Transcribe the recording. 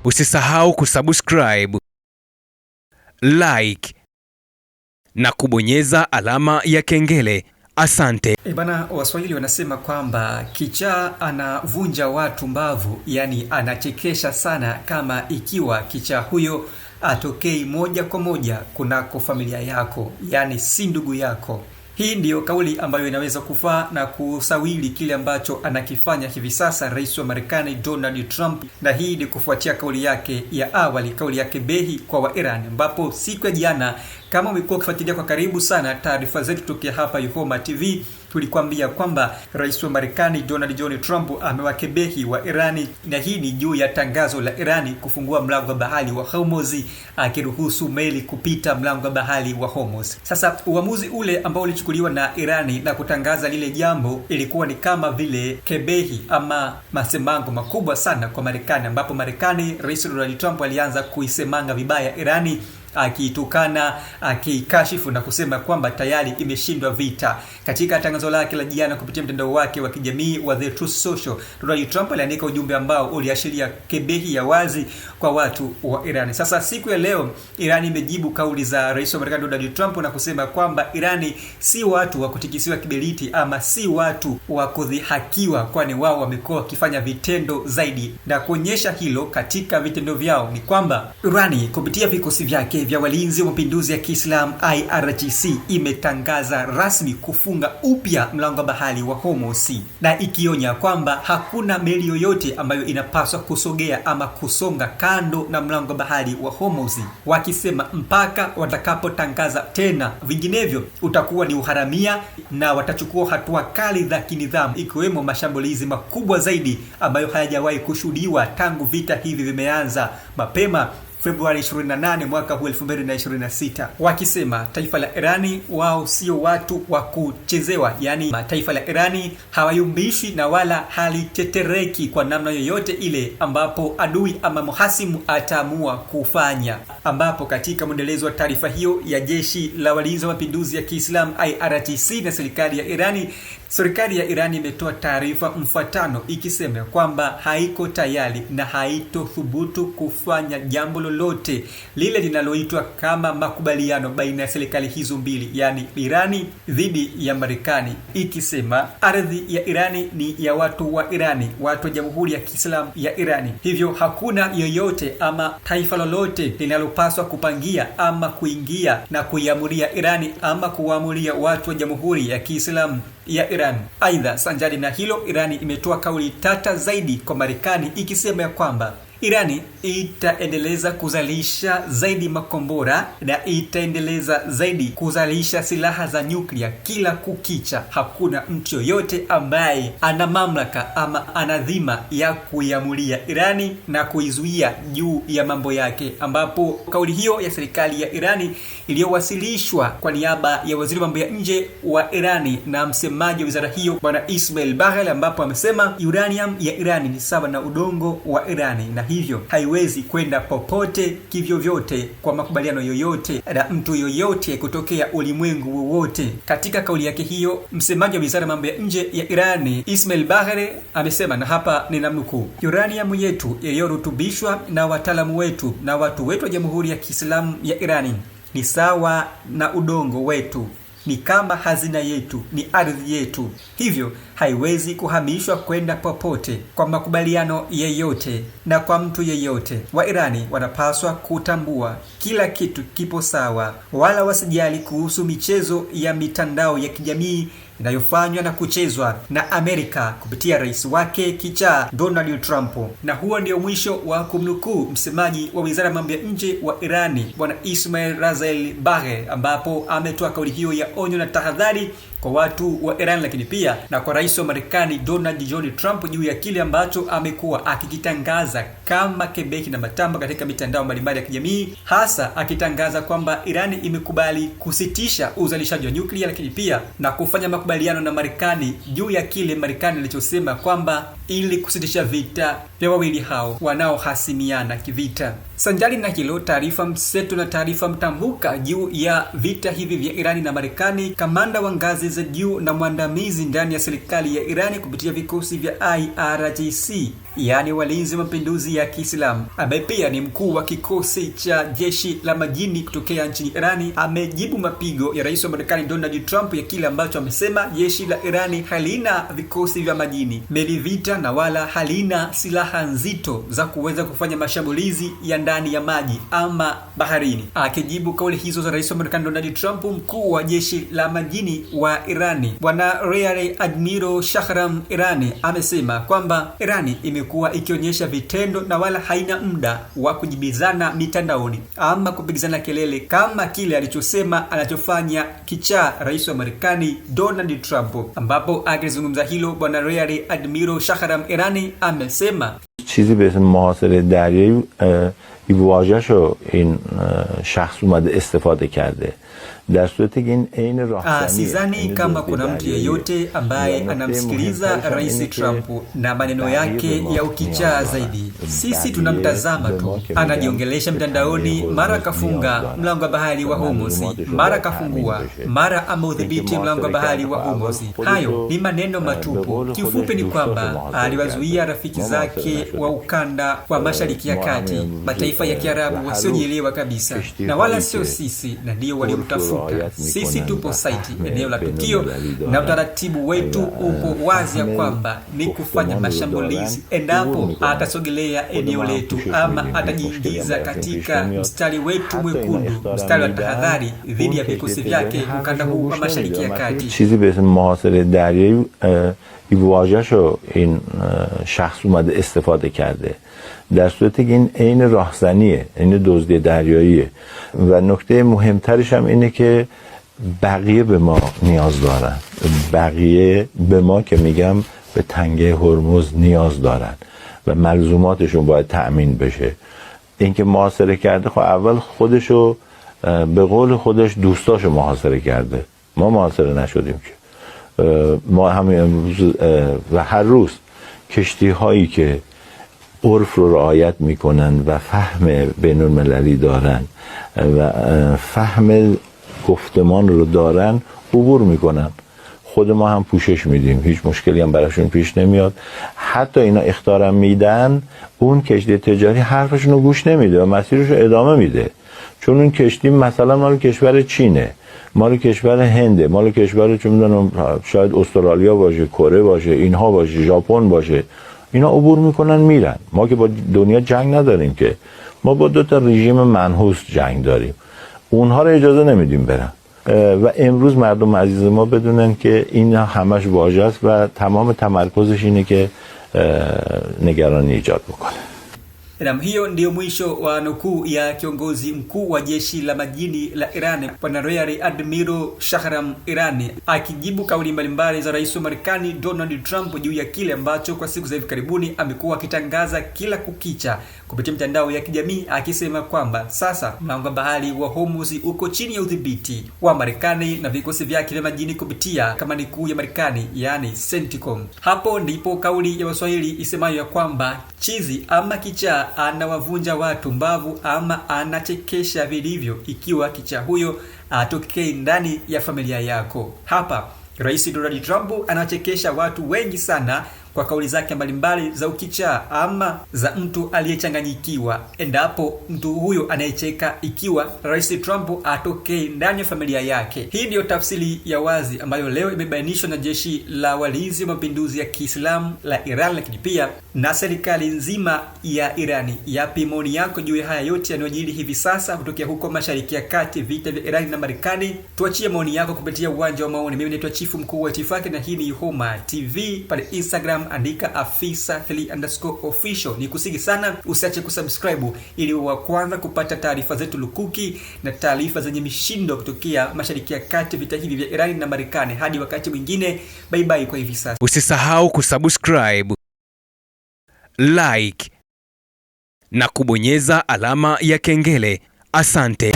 Usisahau kusubscribe, like na kubonyeza alama ya kengele. Asante. Bana, Waswahili wanasema kwamba kichaa anavunja watu mbavu, yani anachekesha sana kama ikiwa kichaa huyo atokei moja kwa moja kunako familia yako, yani si ndugu yako. Hii ndiyo kauli ambayo inaweza kufaa na kusawili kile ambacho anakifanya hivi sasa Rais wa Marekani Donald Trump, na hii ni kufuatia kauli yake ya awali, kauli yake behi kwa wa Iran, ambapo siku ya jana, kama umekuwa ukifuatilia kwa karibu sana taarifa zetu tokea hapa Yuhoma TV, tulikwambia kwamba Rais wa Marekani Donald John Trump amewakebehi wa Irani, na hii ni juu ya tangazo la Irani kufungua mlango wa bahari wa Hormuz, akiruhusu meli kupita mlango wa bahari wa Hormuz. Sasa uamuzi ule ambao ulichukuliwa na Irani na kutangaza lile jambo ilikuwa ni kama vile kebehi ama masemango makubwa sana kwa Marekani, ambapo Marekani Rais Donald Trump alianza kuisemanga vibaya Irani, akitukana, akikashifu na kusema kwamba tayari imeshindwa vita. Katika tangazo lake la jana kupitia mtandao wake wa kijamii wa The Truth Social, Donald Trump aliandika ujumbe ambao uliashiria kebehi ya wazi kwa watu wa Irani. Sasa siku ya leo Irani imejibu kauli za Rais wa Marekani Donald Trump na kusema kwamba Irani si watu wa kutikisiwa kiberiti ama si watu wa kudhihakiwa, kwani wao wamekuwa wakifanya vitendo zaidi, na kuonyesha hilo katika vitendo vyao ni kwamba Irani kupitia vikosi vyake vya walinzi wa mapinduzi ya Kiislamu IRGC imetangaza rasmi kufunga upya mlango wa bahari wa Hormuz, na ikionya kwamba hakuna meli yoyote ambayo inapaswa kusogea ama kusonga kando na mlango wa bahari wa Hormuz, wakisema mpaka watakapotangaza tena, vinginevyo utakuwa ni uharamia na watachukua hatua kali za kinidhamu, ikiwemo mashambulizi makubwa zaidi ambayo hayajawahi kushuhudiwa tangu vita hivi vimeanza mapema Februari 28 mwaka 2026, wakisema taifa la Irani wao sio watu wa kuchezewa, yani taifa la Irani hawayumbishi na wala halitetereki kwa namna yoyote ile ambapo adui ama muhasimu ataamua kufanya. Ambapo katika mwendelezo wa taarifa hiyo ya jeshi la walinzi wa mapinduzi ya Kiislamu IRGC na serikali ya Irani imetoa taarifa mfuatano ikisema kwamba haiko tayari na haitothubutu kufanya jambo lolote lile linaloitwa kama makubaliano baina ya serikali hizo mbili, yani Irani dhidi ya Marekani, ikisema ardhi ya Irani ni ya watu wa Irani, watu wa Jamhuri ya Kiislamu ya Irani. Hivyo hakuna yoyote ama taifa lolote linalopaswa kupangia ama kuingia na kuiamulia Irani ama kuamulia watu wa Jamhuri ya Kiislamu ya Iran. Aidha, sanjari na hilo, Irani imetoa kauli tata zaidi kwa Marekani ikisema ya kwamba Irani itaendeleza kuzalisha zaidi makombora na itaendeleza zaidi kuzalisha silaha za nyuklia kila kukicha. Hakuna mtu yoyote ambaye ana mamlaka ama ana dhima ya kuiamulia Irani na kuizuia juu ya mambo yake, ambapo kauli hiyo ya serikali ya Irani iliyowasilishwa kwa niaba ya waziri wa mambo ya nje wa Irani na msemaji wa wizara hiyo Bwana Ismail Baghel, ambapo amesema uranium ya Irani ni sawa na udongo wa Irani, na hivyo haiwezi kwenda popote kivyo vyote kwa makubaliano yoyote na mtu yoyote kutokea ulimwengu wowote. Katika kauli yake hiyo, msemaji wa wizara ya mambo ya nje ya Irani Ismail Baghel amesema, na hapa ninamnukuu, uranium yetu iliyorutubishwa na wataalamu wetu na watu wetu wa Jamhuri ya Kiislamu ya Irani ni sawa na udongo wetu, ni kama hazina yetu, ni ardhi yetu, hivyo haiwezi kuhamishwa kwenda popote kwa makubaliano yeyote na kwa mtu yeyote. Wa Irani wanapaswa kutambua kila kitu kipo sawa, wala wasijali kuhusu michezo ya mitandao ya kijamii inayofanywa na kuchezwa na Amerika kupitia rais wake kichaa Donald Trump. Na huo ndio mwisho wa kumnukuu msemaji wa wizara ya mambo ya nje wa Irani Bwana Ismail Razael Baghel, ambapo ametoa kauli hiyo ya onyo na tahadhari kwa watu wa Iran, lakini pia na kwa rais wa Marekani Donald John Trump juu ya kile ambacho amekuwa akikitangaza kama kebehi na matamba katika mitandao mbalimbali ya kijamii, hasa akitangaza kwamba Irani imekubali kusitisha uzalishaji wa nyuklia, lakini pia na kufanya makubaliano na Marekani juu ya kile Marekani alichosema kwamba ili kusitisha vita vya wawili hao wanaohasimiana kivita. Sanjari na hilo, taarifa mseto na taarifa mtambuka juu ya vita hivi vya Irani na Marekani. Kamanda wa ngazi za juu na mwandamizi ndani ya serikali ya Irani kupitia vikosi vya IRGC, yaani walinzi wa mapinduzi ya Kiislamu, ambaye pia ni mkuu wa kikosi cha jeshi la majini kutokea nchini Irani, amejibu mapigo ya rais wa Marekani Donald Trump ya kile ambacho amesema jeshi la Irani halina vikosi vya majini, meli vita, na wala halina silaha nzito za kuweza kufanya mashambulizi ya ndani ya maji ama baharini. Akijibu kauli hizo za rais wa Marekani Donald Trump, mkuu wa jeshi la majini wa Irani Bwana Rear Admiral Shahram Irani amesema kwamba Irani imekuwa ikionyesha vitendo na wala haina muda wa kujibizana mitandaoni ama kupigizana kelele kama kile alichosema anachofanya kichaa rais wa Marekani Donald Trump. Ambapo akizungumza hilo, Bwana Rear Admiral Shahram Irani amesema چیزی به اسم محاصره دریایی واژه‌شو این شخص اومده استفاده کرده در صورتی که این عین راهزنی. Sidhani kama kuna mtu yeyote ambaye anamsikiliza Rais Trump na maneno yake ya ukichaa zaidi. Sisi tunamtazama tu, anajiongelesha mtandaoni, mara kafunga mlango wa bahari wa Hormuz, mara kafungua, mara ameudhibiti mlango wa bahari wa Hormuz. Hayo ni maneno matupu. Kiufupi ni kwamba aliwazuia rafiki zake wa ukanda wa Mashariki ya Kati, mataifa ya Kiarabu wasiojielewa kabisa, na wala sio sisi, na ndio waliomtafuta. Sisi tupo site eneo la tukio, na utaratibu wetu upo wazi ya kwamba ni kufanya mashambulizi endapo atasogelea eneo letu ama atajiingiza katika mstari wetu mwekundu, mstari wa tahadhari dhidi ya vikosi vyake ukanda huu wa Mashariki ya Kati. چیزی به اسم محاصره دریایی واژه‌شو این شخص اومده استفاده کرده در صورتی که این عین راهزنیه، این دزدی دریاییه و نکته مهمترش هم اینه که بقیه به ما نیاز دارن، بقیه به ما که میگم به تنگه هرمز نیاز دارن و ملزوماتشون باید تأمین بشه. اینکه محاصره کرده، خب اول خودشو به قول خودش دوستاشو محاصره کرده، ما محاصره نشدیم که. ما همین امروز و هر روز کشتی هایی که عرف رو رعایت میکنن و فهم بین المللی دارن و فهم گفتمان رو دارن عبور میکنن. خود ما هم پوشش میدیم، هیچ مشکلی هم براشون پیش نمیاد. حتی اینا اخطارم میدن، اون کشتی تجاری حرفشون رو گوش نمیده و مسیرش رو ادامه میده، چون اون کشتی مثلا مال کشور چینه، مال کشور هنده، مال کشور چه میدونم شاید استرالیا باشه، کره باشه، اینها باشه، ژاپن باشه، اینا عبور میکنن میرن. ما که با دنیا جنگ نداریم که، ما با دو تا رژیم منحوس جنگ داریم، اونها رو اجازه نمیدیم برن. و امروز مردم عزیز ما بدونن که این همش واژه است و تمام تمرکزش اینه که نگرانی ایجاد بکنه. Hiyo ndio mwisho wa nukuu ya kiongozi mkuu wa jeshi la majini la Iran Bwana Rear Admiral Shahram Irani akijibu kauli mbalimbali za rais wa Marekani Donald Trump juu ya kile ambacho kwa siku za hivi karibuni amekuwa akitangaza kila kukicha kupitia mitandao ya kijamii, akisema kwamba sasa mlango wa bahari wa Hormuz uko chini ya udhibiti wa Marekani na vikosi vyake vya majini kupitia kamandi kuu ya Marekani, yani CENTCOM. Hapo ndipo kauli ya Waswahili isemayo ya kwamba chizi ama kichaa anawavunja watu mbavu ama anachekesha vilivyo, ikiwa kichaa huyo atokei ndani ya familia yako. Hapa Rais Donald Trump anachekesha watu wengi sana kwa kauli zake mbalimbali za ukichaa ama za mtu aliyechanganyikiwa, endapo mtu huyo anayecheka ikiwa Rais Trump atokei ndani ya familia yake. Hii ndiyo tafsiri ya wazi ambayo leo imebainishwa na jeshi la walinzi wa mapinduzi ya Kiislamu la Iran, lakini pia na serikali nzima ya Irani. Yapi maoni yako juu ya haya yote yanayojiri hivi sasa kutokea huko Mashariki ya Kati, vita vya Irani na Marekani? Tuachie maoni yako kupitia uwanja wa maoni. Mimi naitwa Chifu Mkuu wa Itifaki na hii ni Homa TV. Pale Instagram andika afisa3_official. Nikusigi sana usiache kusubscribe ili uwe wa kwanza kupata taarifa zetu lukuki na taarifa zenye mishindo kutokea Mashariki ya Kati, vita hivi vya Irani na Marekani. Hadi wakati mwingine, bye bye kwa hivi sasa. Usisahau kusubscribe, like na kubonyeza alama ya kengele. Asante.